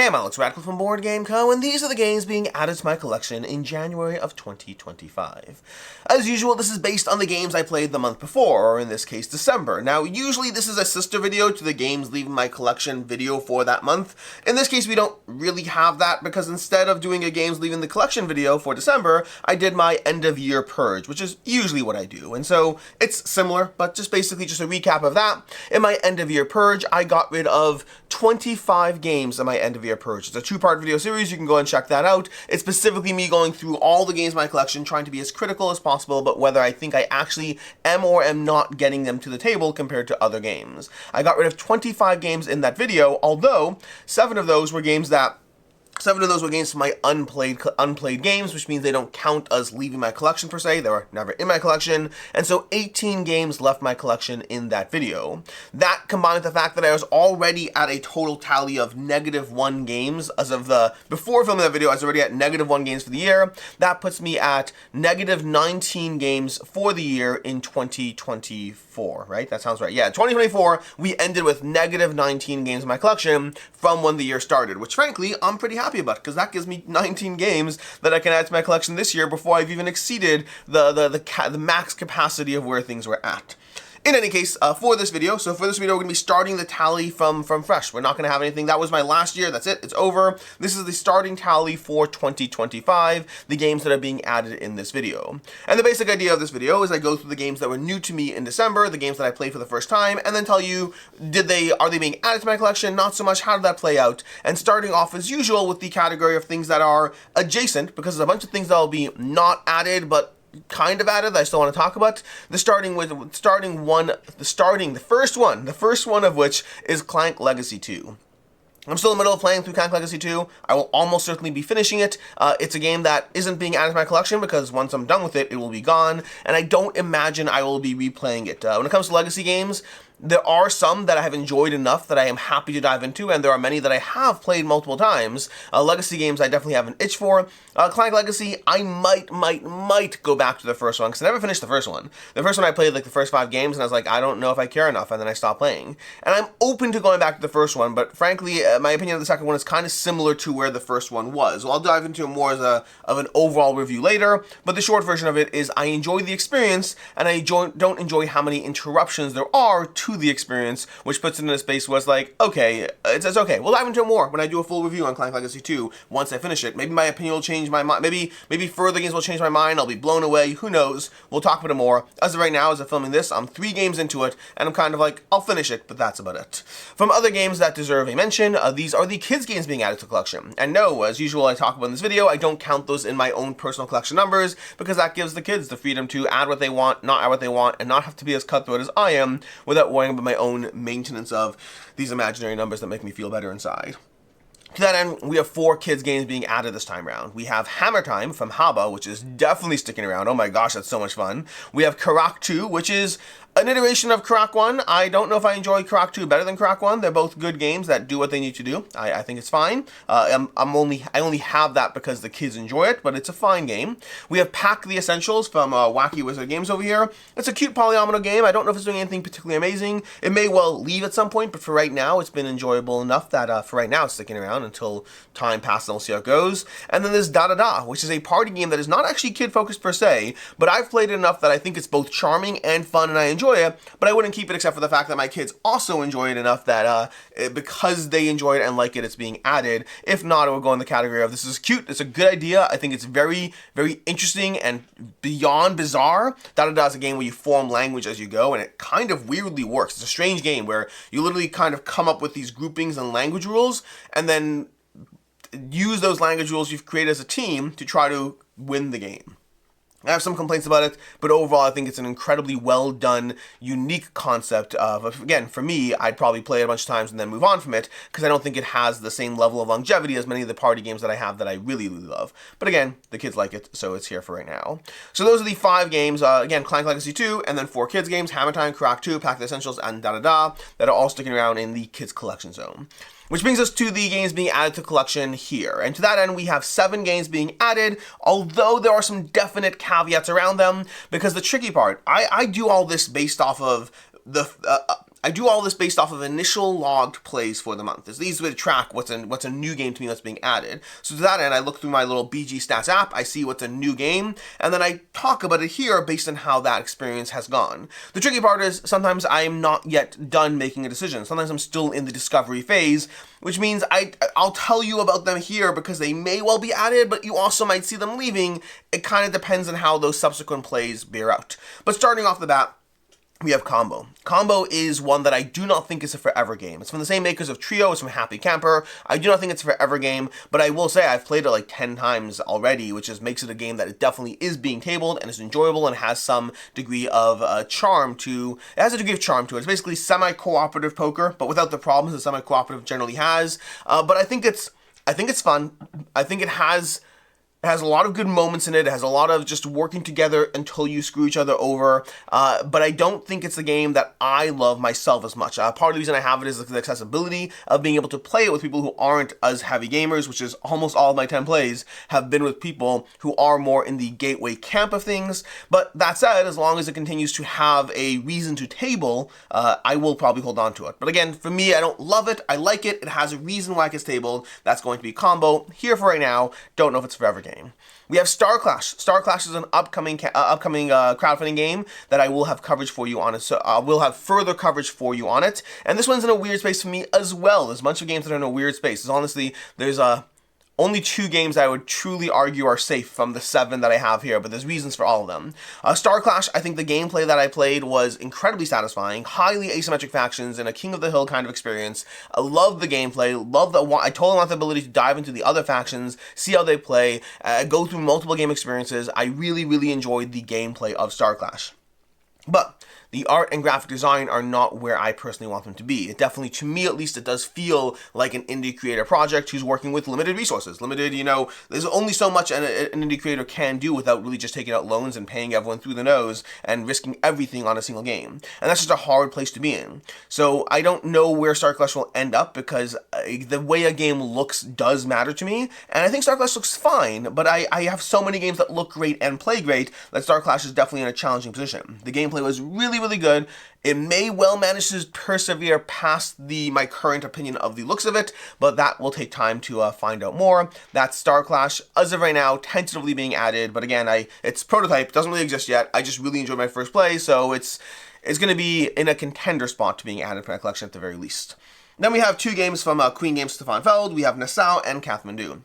Hey, I'm Alex Radcliffe from Board Game Co., and these are the games being added to my collection in January of 2025. As usual, this is based on the games I played the month before, or in this case, December. Now, usually this is a sister video to the games leaving my collection video for that month. In this case, we don't really have that, because instead of doing a games leaving the collection video for December, I did my end-of-year purge, which is usually what I do. And so, it's similar, but basically just a recap of that. In my end-of-year purge, I got rid of 25 games in my end-of-year purge. It's a two-part video series. You can go and check that out. It's specifically me going through all the games in my collection, trying to be as critical as possible, but whether I think I actually am or am not getting them to the table compared to other games. I got rid of 25 games in that video, although 7 of those were games from my unplayed games, which means they don't count as leaving my collection per se. They were never in my collection, and so 18 games left my collection in that video. That combined with the fact that I was already at a total tally of -1 games as of before filming that video, I was already at -1 games for the year. That puts me at -19 games for the year in 2024, right? That sounds right. Yeah, 2024, we ended with -19 games in my collection from when the year started, which frankly, I'm pretty happy about, because that gives me 19 games that I can add to my collection this year before I've even exceeded the max capacity of where things were at. In any case, for this video, we're going to be starting the tally from fresh. We're not going to have anything. That was my last year. That's it. It's over. This is the starting tally for 2025, the games that are being added in this video. And the basic idea of this video is I go through the games that were new to me in December, the games that I played for the first time, and then tell you, are they being added to my collection? Not so much. How did that play out? And starting off as usual with the category of things that are adjacent, because there's a bunch of things that will be not added, but kind of added that I still want to talk about. The first one of which is Clank Legacy 2. I'm still in the middle of playing through Clank Legacy 2. I will almost certainly be finishing it. It's a game that isn't being added to my collection because once I'm done with it, it will be gone, and I don't imagine I will be replaying it. When it comes to Legacy games, there are some that I have enjoyed enough that I am happy to dive into, and there are many that I have played multiple times. Legacy games I definitely have an itch for. Clank Legacy, I might go back to the first one, because I never finished the first one. The first one I played like the first 5 games, and I was like, I don't know if I care enough, and then I stopped playing. And I'm open to going back to the first one, but frankly, my opinion of the second one is kind of similar to where the first one was. So I'll dive into it more as of an overall review later, but the short version of it is I enjoy the experience, and I don't enjoy how many interruptions there are to the experience, which puts it in a space where it's like, okay, it's okay. We'll dive into it more when I do a full review on Clank Legacy 2 once I finish it. Maybe my opinion will change my mind. Maybe further games will change my mind. I'll be blown away. Who knows? We'll talk about it more. As of right now, as I'm filming this, I'm 3 games into it, and I'm kind of like, I'll finish it, but that's about it. From other games that deserve a mention, these are the kids games being added to the collection. And no, as usual, I talk about in this video, I don't count those in my own personal collection numbers, because that gives the kids the freedom to add what they want, not add what they want, and not have to be as cutthroat as I am without worrying about my own maintenance of these imaginary numbers that make me feel better inside. To that end, we have 4 kids games being added this time around. We have Hammer Time from Haba, which is definitely sticking around. Oh my gosh, that's so much fun. We have Karak 2, which is an iteration of Karak 1. I don't know if I enjoy Karak 2 better than Karak 1. They're both good games that do what they need to do. I think it's fine. I only have that because the kids enjoy it, but it's a fine game. We have Pack the Essentials from Wacky Wizard Games over here. It's a cute polyomino game. I don't know if it's doing anything particularly amazing. It may well leave at some point, but for right now, it's been enjoyable enough that for right now, it's sticking around until time passes and we'll see how it goes. And then there's Dadada, which is a party game that is not actually kid-focused per se, but I've played it enough that I think it's both charming and fun, and I enjoy it, but I wouldn't keep it except for the fact that my kids also enjoy it enough that because they enjoy it and like it, it's being added. If not, it would go in the category of this is cute, it's a good idea, I think it's very, very interesting and beyond bizarre. Dadada is a game where you form language as you go, and it kind of weirdly works. It's a strange game where you literally kind of come up with these groupings and language rules, and then use those language rules you've created as a team to try to win the game. I have some complaints about it, but overall I think it's an incredibly well done, unique concept of, again, for me, I'd probably play it a bunch of times and then move on from it, because I don't think it has the same level of longevity as many of the party games that I have that I really, really love. But again, the kids like it, so it's here for right now. So those are the 5 games, again, Clank Legacy 2, and then 4 kids games, Hammer Time, Karak 2, Pack the Essentials, and Dadada, that are all sticking around in the kids collection zone. Which brings us to the games being added to the collection here. And to that end, we have 7 games being added, although there are some definite caveats around them, because the tricky part, I do all this based off of I do all this based off of initial logged plays for the month. It's these way to track what's a new game to me that's being added. So to that end, I look through my little BG Stats app, I see what's a new game, and then I talk about it here based on how that experience has gone. The tricky part is sometimes I'm not yet done making a decision. Sometimes I'm still in the discovery phase, which means I'll tell you about them here because they may well be added, but you also might see them leaving. It kind of depends on how those subsequent plays bear out. But starting off the bat, we have Combo. Combo is one that I do not think is a forever game. It's from the same makers of Trio, it's from Happy Camper. I do not think it's a forever game, but I will say I've played it like 10 times already, which just makes it a game that it definitely is being tabled and is enjoyable and has some degree of charm to it. It's basically semi-cooperative poker, but without the problems that semi-cooperative generally has. But I think it's fun. I think it has a lot of good moments in it. It has a lot of just working together until you screw each other over. But I don't think it's a game that I love myself as much. Part of the reason I have it is the accessibility of being able to play it with people who aren't as heavy gamers, which is almost all of my 10 plays have been with people who are more in the gateway camp of things. But that said, as long as it continues to have a reason to table, I will probably hold on to it. But again, for me, I don't love it. I like it. It has a reason why it gets tabled. That's going to be Combo. Here for right now. Don't know if it's forever game. We have Starclash. Starclash is an upcoming crowdfunding game that I will have coverage for you on it. So we'll have further coverage for you on it. And this one's in a weird space for me as well. There's a bunch of games that are in a weird space. There's only 2 games I would truly argue are safe from the 7 that I have here, but there's reasons for all of them. Starclash, I think the gameplay that I played was incredibly satisfying, highly asymmetric factions, and a King of the Hill kind of experience. I love the gameplay, I totally want the ability to dive into the other factions, see how they play, go through multiple game experiences. I really, really enjoyed the gameplay of Starclash. But the art and graphic design are not where I personally want them to be. It definitely, to me at least, it does feel like an indie creator project who's working with limited resources. There's only so much an indie creator can do without really just taking out loans and paying everyone through the nose and risking everything on a single game. And that's just a hard place to be in. So I don't know where Starclash will end up because the way a game looks does matter to me. And I think Starclash looks fine, but I have so many games that look great and play great that Starclash is definitely in a challenging position. The gameplay was really good. It may well manage to persevere past my current opinion of the looks of it, but that will take time to find out more. That's Starclash, as of right now, tentatively being added, but again, it's prototype, doesn't really exist yet. I just really enjoyed my first play, so it's going to be in a contender spot to being added to my collection at the very least. Then we have 2 games from Queen Games Stefan Feld. We have Nassau and Kathmandu.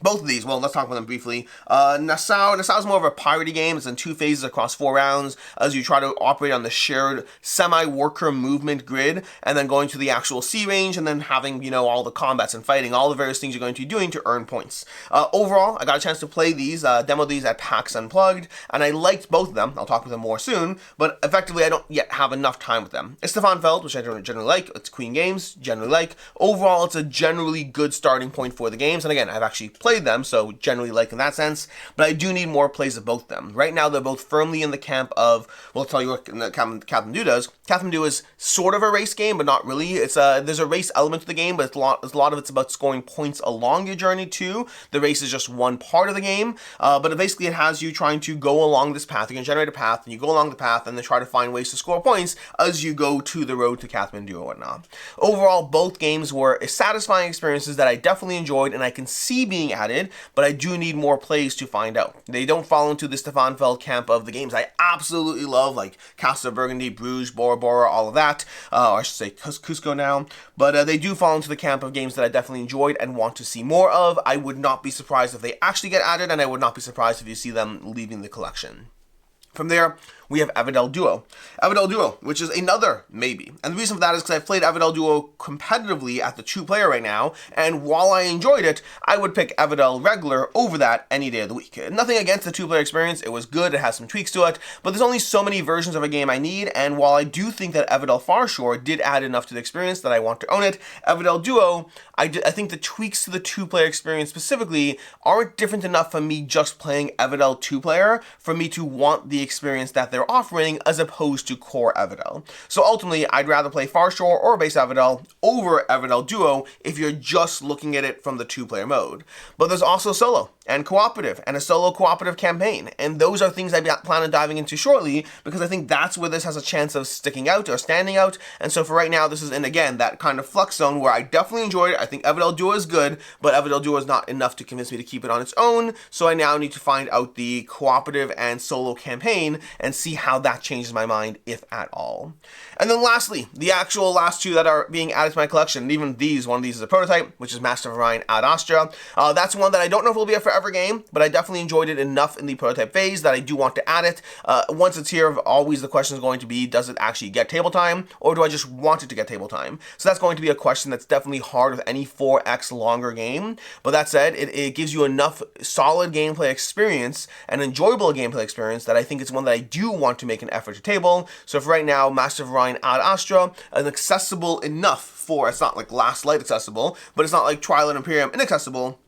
Both of these, well, let's talk about them briefly. Nassau is more of a piratey game. It's in 2 phases across 4 rounds as you try to operate on the shared semi-worker movement grid and then going to the actual sea range and then having, all the combats and fighting, all the various things you're going to be doing to earn points. Overall, I got a chance to play these, demo these at PAX Unplugged, and I liked both of them. I'll talk about them more soon, but effectively I don't yet have enough time with them. It's Stefan Feld, which I generally like. It's Queen Games, generally like. Overall, it's a generally good starting point for the games, and again, I've actually played them, so generally like in that sense, but I do need more plays of both of them. Right now, they're both firmly in the camp of, well, I'll tell you what Kathmandu does. Kathmandu is sort of a race game, but not really. There's a race element to the game, but a lot of it's about scoring points along your journey too. The race is just one part of the game, but it has you trying to go along this path. You can generate a path, and you go along the path, and then try to find ways to score points as you go to the road to Kathmandu or whatnot. Overall, both games were satisfying experiences that I definitely enjoyed, and I can see being added, but I do need more plays to find out. They don't fall into the Stefan Feld camp of the games I absolutely love, like Castle of Burgundy, Bruges, Bora Bora, all of that, or I should say Cusco now, but they do fall into the camp of games that I definitely enjoyed and want to see more of. I would not be surprised if they actually get added, and I would not be surprised if you see them leaving the collection. From there, we have Everdell Duo. Everdell Duo, which is another maybe. And the reason for that is because I've played Everdell Duo competitively at the 2-player right now, and while I enjoyed it, I would pick Everdell regular over that any day of the week. Nothing against the 2-player experience, it was good, it has some tweaks to it, but there's only so many versions of a game I need, and while I do think that Everdell Farshore did add enough to the experience that I want to own it, Everdell Duo, I think the tweaks to the 2-player experience specifically aren't different enough for me just playing Everdell 2-player for me to want the experience that they're offering as opposed to core Everdell. So ultimately, I'd rather play Farshore or base Everdell over Everdell Duo if you're just looking at it from the 2-player mode. But there's also solo. and cooperative, and a solo cooperative campaign. And those are things I plan on diving into shortly, because I think that's where this has a chance of sticking out or standing out. And so for right now, this is, and again, that kind of flux zone where I definitely enjoyed it. I think Everdell Duo is good, but Everdell Duo is not enough to convince me to keep it on its own. So I now need to find out the cooperative and solo campaign and see how that changes my mind, if at all. And then lastly, the actual last two that are being added to my collection, and even these, one of these is a prototype, which is Master of Orion at Astra. That's one that I don't know if it'll be a forever game, but I definitely enjoyed it enough in the prototype phase that I do want to add it. Once it's here, always the question is going to be, does it actually get table time, or do I just want it to get table time? So that's going to be a question that's definitely hard with any 4x longer game. But that said, it gives you enough solid gameplay experience and enjoyable gameplay experience that I think it's one that I do want to make an effort to table. So for right now, Master of Orion at Astra, an accessible enough for, it's not like Last Light accessible, but it's not like Twilight Imperium inaccessible.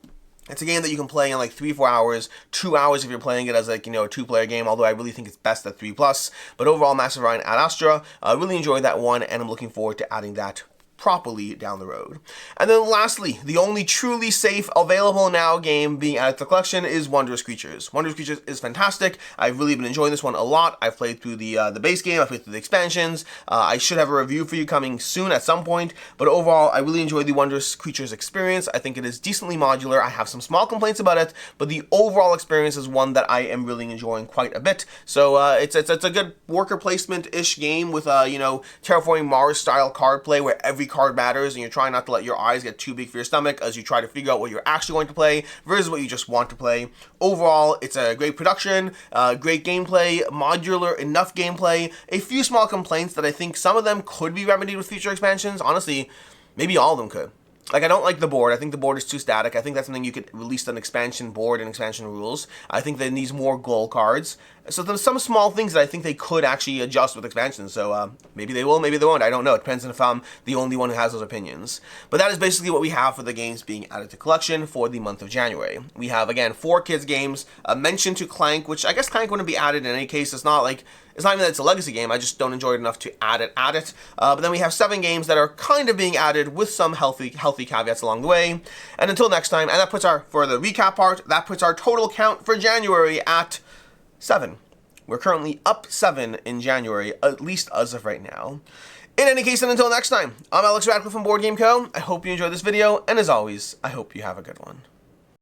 It's a game that you can play in like 3-4 hours, 2 hours if you're playing it as like, a 2-player game, although I really think it's best at 3+. But overall, Master of Orion at Astra, I really enjoyed that one, and I'm looking forward to adding that properly down the road. And then lastly, the only truly safe available now game being added to the collection is Wondrous Creatures. Wondrous Creatures is fantastic. I've really been enjoying this one a lot. I've played through the base game, I've played through the expansions. I should have a review for you coming soon at some point, but overall, I really enjoyed the Wondrous Creatures experience. I think it is decently modular. I have some small complaints about it, but the overall experience is one that I am really enjoying quite a bit. So it's a good worker placement-ish game with Terraforming Mars style card play where every card matters, and you're trying not to let your eyes get too big for your stomach as you try to figure out what you're actually going to play versus what you just want to play. Overall, it's a great production, great gameplay, modular enough gameplay, a few small complaints that I think some of them could be remedied with future expansions. Honestly, maybe all of them could. Like, I don't like the board. I think the board is too static. I think that's something you could release an expansion board and expansion rules. I think that it needs more goal cards. So there's some small things that I think they could actually adjust with expansions. So maybe they will, maybe they won't. I don't know. It depends on if I'm the only one who has those opinions. But that is basically what we have for the games being added to collection for the month of January. We have, again, 4 kids games, a mention to Clank, which I guess Clank wouldn't be added in any case. It's not even that it's a legacy game, I just don't enjoy it enough to add it. But then we have 7 games that are kind of being added with some healthy caveats along the way. And until next time, and that puts for the recap part, that puts our total count for January at 7. We're currently up 7 in January, at least as of right now. In any case, and until next time, I'm Alex Radcliffe from Board Game Co. I hope you enjoyed this video, and as always, I hope you have a good one.